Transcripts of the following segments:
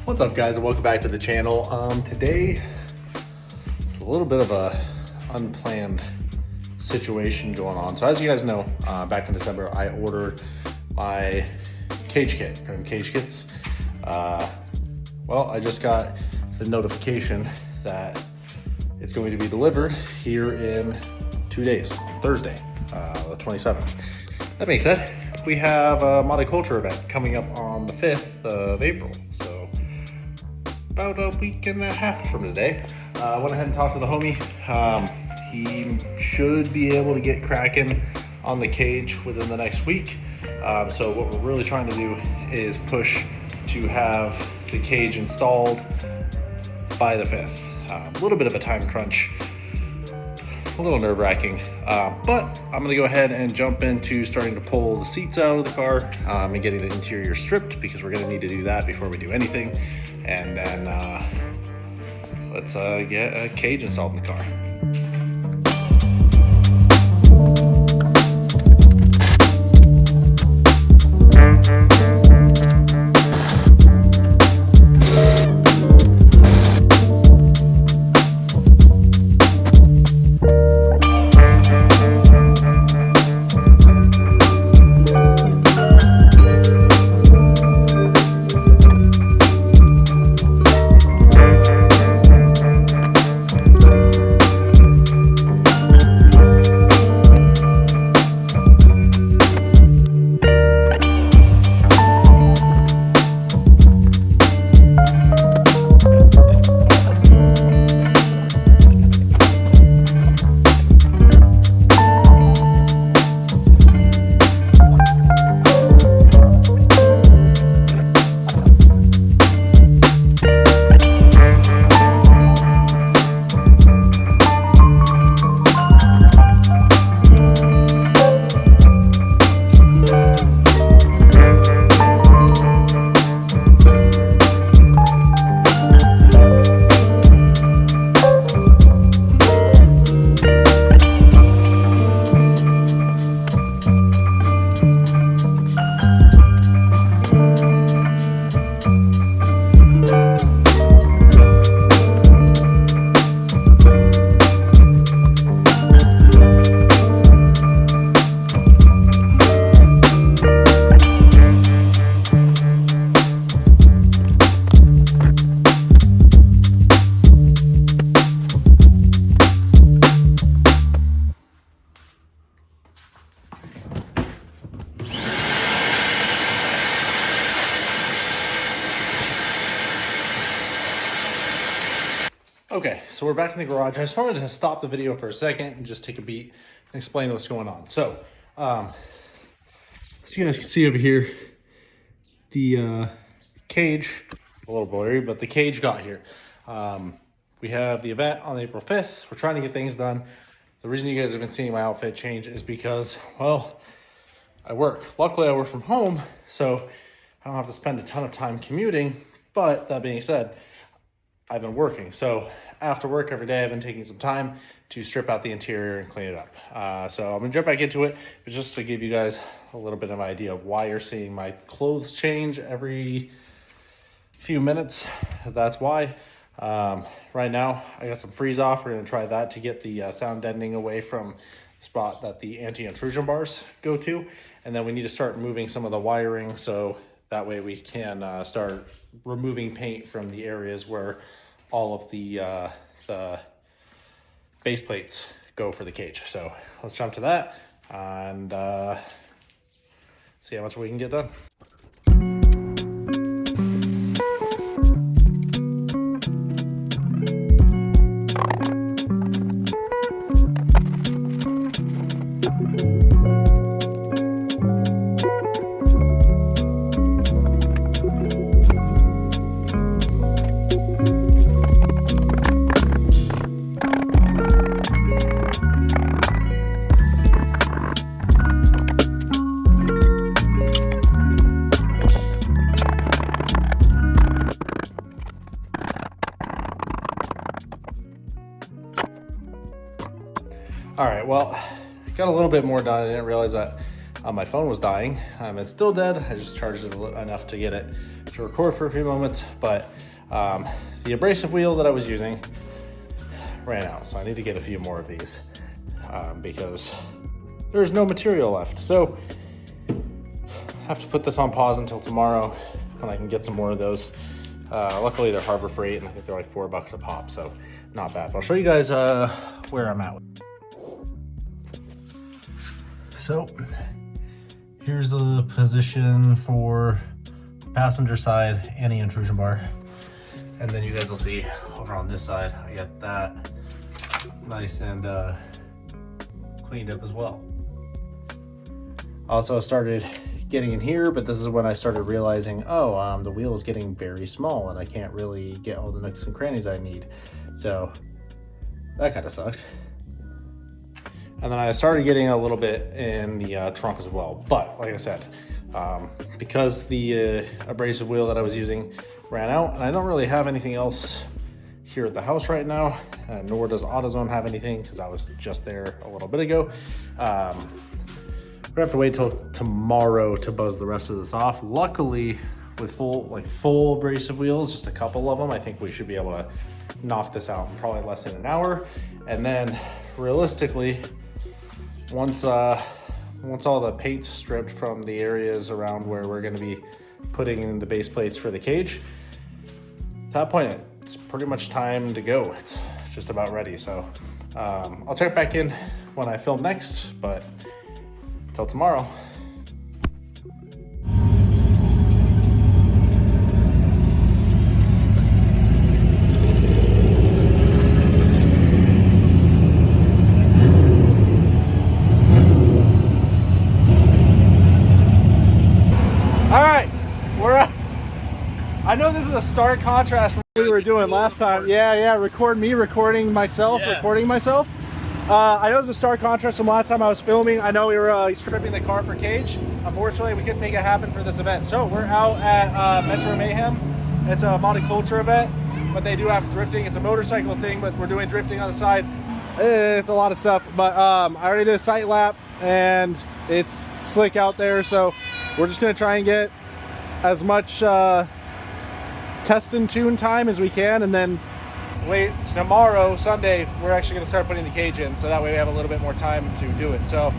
What's up, guys, and welcome back to the channel. Today it's a little bit of a unplanned situation going on. So as you guys know, back in December I ordered my cage kit from Cagekits. Well, I just got the notification that it's going to be delivered here in 2 days, Thursday, the 27th. That being said, we have a multicultural event coming up on the 5th of April. So about a week and a half from today. I went ahead and talked to the homie. He should be able to get cracking on the cage within the next week. So what we're really trying to do is push to have the cage installed by the 5th. A little bit of a time crunch, a little nerve-wracking, but I'm gonna go ahead and jump into starting to pull the seats out of the car and getting the interior stripped, because we're gonna need to do that before we do anything. And then let's get a cage installed in the car. Okay, so we're back in the garage. I just wanted to stop the video for a second and just take a beat and explain what's going on. So, as you guys can see over here, the cage, a little blurry, but the cage got here. We have the event on April 5th. We're trying to get things done. The reason you guys have been seeing my outfit change is because, well, I work. Luckily, I work from home, so I don't have to spend a ton of time commuting. But that being said, I've been working. So after work every day, I've been taking some time to strip out the interior and clean it up. So I'm gonna jump back into it, but just to give you guys a little bit of an idea of why you're seeing my clothes change every few minutes. That's why. Right now, I got some freeze off. We're gonna try that to get the sound deadening away from the spot that the anti-intrusion bars go to. And then we need to start moving some of the wiring, so that way we can start removing paint from the areas where all of the base plates go for the cage. So let's jump to that and see how much we can get done. All right, well, got a little bit more done. I didn't realize that My phone was dying. It's still dead. I just charged it enough to get it to record for a few moments, but the abrasive wheel that I was using ran out, so I need to get a few more of these because there's no material left. So I have to put this on pause until tomorrow when I can get some more of those. Luckily they're Harbor Freight, and I think they're like $4 a pop, so not bad. But I'll show you guys where I'm at. So here's the position for the passenger side anti-intrusion bar. And then you guys will see over on this side, I got that nice and cleaned up as well. Also started getting in here, but this is when I started realizing, oh, the wheel is getting very small and I can't really get all the nooks and crannies I need. So that kind of sucked. And then I started getting a little bit in the trunk as well. But like I said, because the abrasive wheel that I was using ran out, and I don't really have anything else here at the house right now, nor does AutoZone have anything because I was just there a little bit ago. We have to wait till tomorrow to buzz the rest of this off. Luckily, with full abrasive wheels, just a couple of them, I think we should be able to knock this out in probably less than an hour. And then realistically, once all the paint's stripped from the areas around where we're gonna be putting in the base plates for the cage, at that point, it's pretty much time to go. It's just about ready. So I'll check back in when I film next, but until tomorrow. All right, we're up. I know this is a stark contrast from what we were doing last time. Yeah, recording myself. I know it's a stark contrast from last time I was filming. I know we were stripping the car for cage. Unfortunately, we couldn't make it happen for this event. So we're out at Metro Mayhem. It's a monoculture event, but they do have drifting. It's a motorcycle thing, but we're doing drifting on the side. It's a lot of stuff, but I already did a sight lap and it's slick out there. So we're just gonna try and get as much test and tune time as we can, and then late tomorrow, Sunday, we're actually going to start putting the cage in, so that way we have a little bit more time to do it. So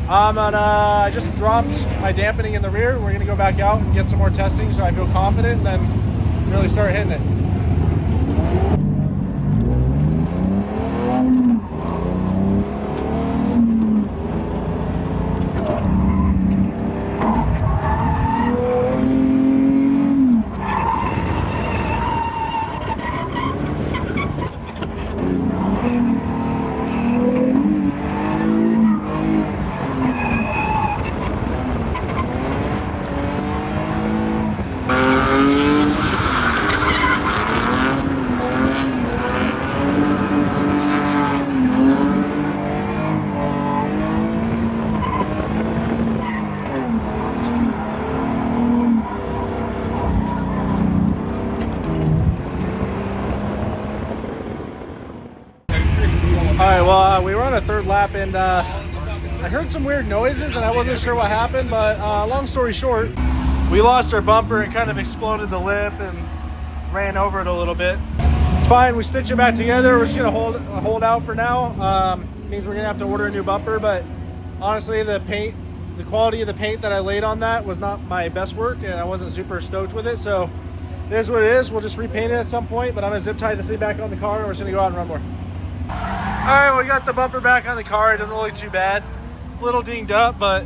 I just dropped my dampening in the rear. We're going to go back out and get some more testing so I feel confident, and then really start hitting it. Alright, well, we were on a third lap and I heard some weird noises and I wasn't sure what happened, but long story short, we lost our bumper and kind of exploded the lip and ran over it a little bit. It's fine, we stitch it back together. We're just gonna hold out for now. Means we're gonna have to order a new bumper, but honestly, the quality of the paint that I laid on that was not my best work and I wasn't super stoked with it, so it is what it is. We'll just repaint it at some point, but I'm gonna zip tie this thing back on the car and we're just gonna go out and run more. All right, we got the bumper back on the car. It doesn't look too bad. A little dinged up, but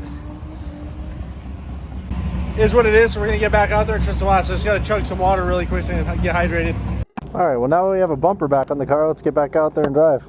is what it is. So we're gonna get back out there and try some laps. So just gotta chug some water really quick and get hydrated. All right, well now we have a bumper back on the car. Let's get back out there and drive.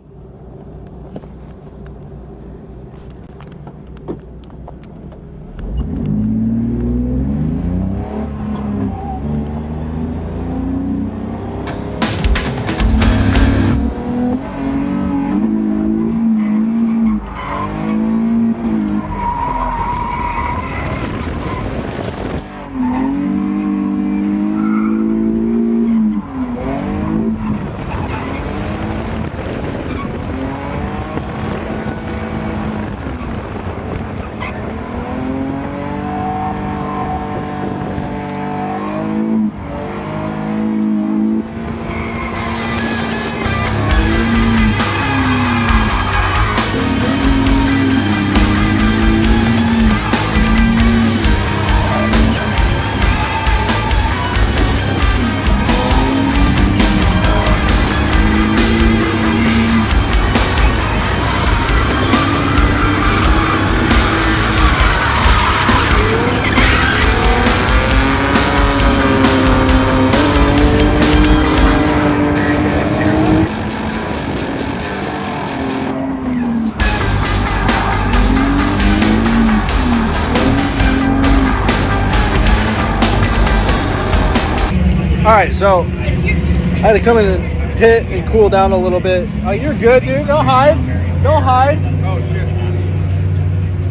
All right, so I had to come in and pit and cool down a little bit. Oh, you're good, dude. Don't hide. Don't hide. Oh shit!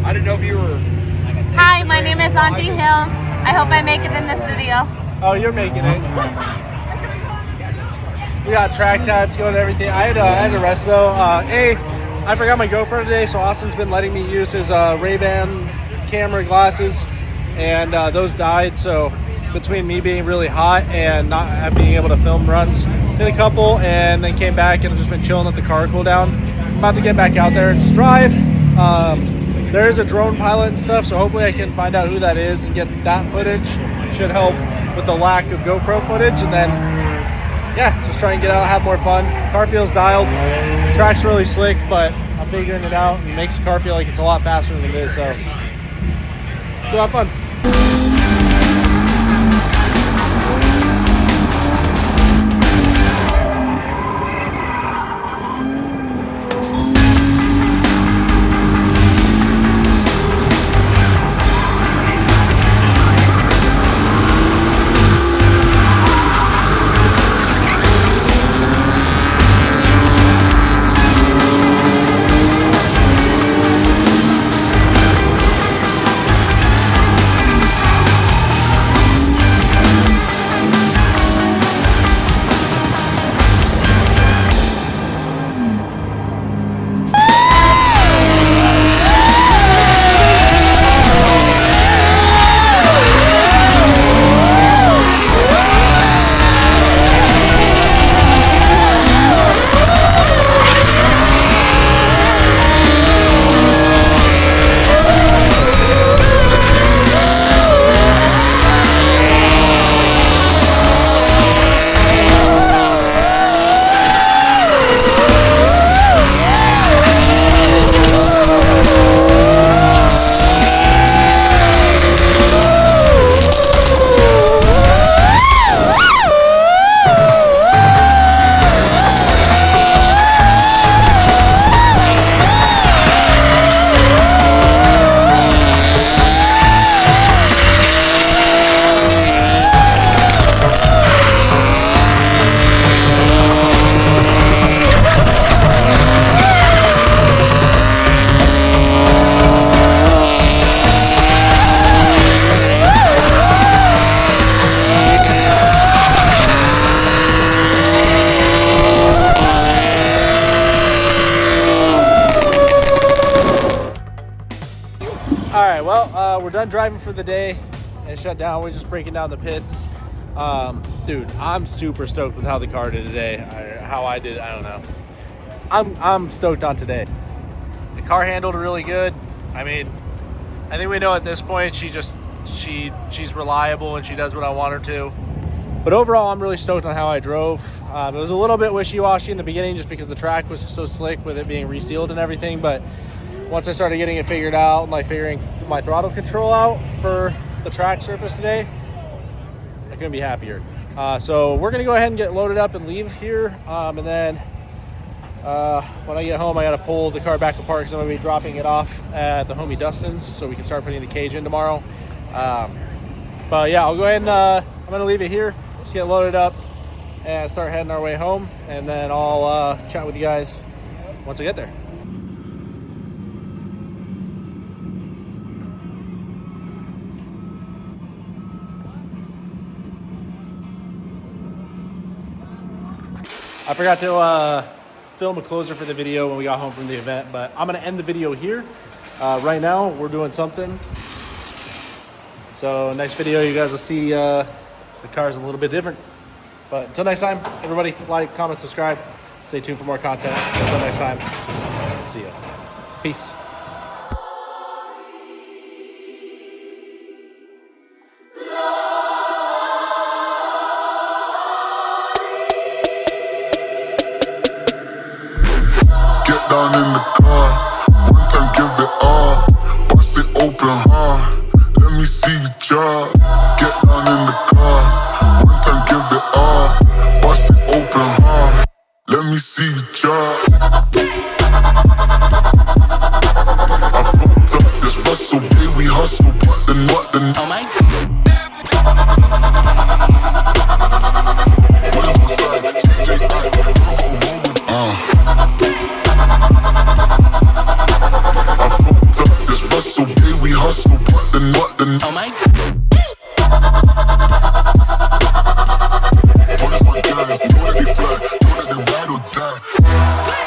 I didn't know if you were. Hi, my name is Angie Hills. I hope I make it in this video. Oh, you're making it. We got track tats going and everything. I had to rest though. I forgot my GoPro today, so Austin's been letting me use his Ray-Ban camera glasses, and those died. So between me being really hot and not being able to film runs, did a couple and then came back and I've just been chilling, let the car cool down. I'm about to get back out there and just drive. There is a drone pilot and stuff, so hopefully I can find out who that is and get that footage. Should help with the lack of GoPro footage, and then yeah, just try and get out, have more fun. Car feels dialed, track's really slick, but I'm figuring it out and makes the car feel like it's a lot faster than it is, so go have fun. All right, well, we're done driving for the day and shut down. We're just breaking down the pits. Dude, I'm super stoked with how the car did today. How I did, I don't know. I'm stoked on today. The car handled really good. I mean, I think we know at this point she's reliable and she does what I want her to. But overall, I'm really stoked on how I drove. It was a little bit wishy-washy in the beginning just because the track was so slick with it being resealed and everything, but once I started getting it figured out, like figuring my throttle control out for the track surface today, I couldn't be happier. So we're gonna go ahead and get loaded up and leave here. And then when I get home, I gotta pull the car back apart because I'm gonna be dropping it off at the homie Dustin's so we can start putting the cage in tomorrow. But yeah, I'll go ahead and I'm gonna leave it here, just get loaded up and start heading our way home. And then I'll chat with you guys once I get there. I forgot to film a closer for the video when we got home from the event, but I'm gonna end the video here. Right now, we're doing something. So next video, you guys will see the car's a little bit different. But until next time, everybody like, comment, subscribe. Stay tuned for more content. Until next time, see ya. Peace. Down in the car, one time give it all, bust it open hard, let me see you drop. Get down in the car, one time give it all, bust it open hard, let me see you drop. know that they ride or die.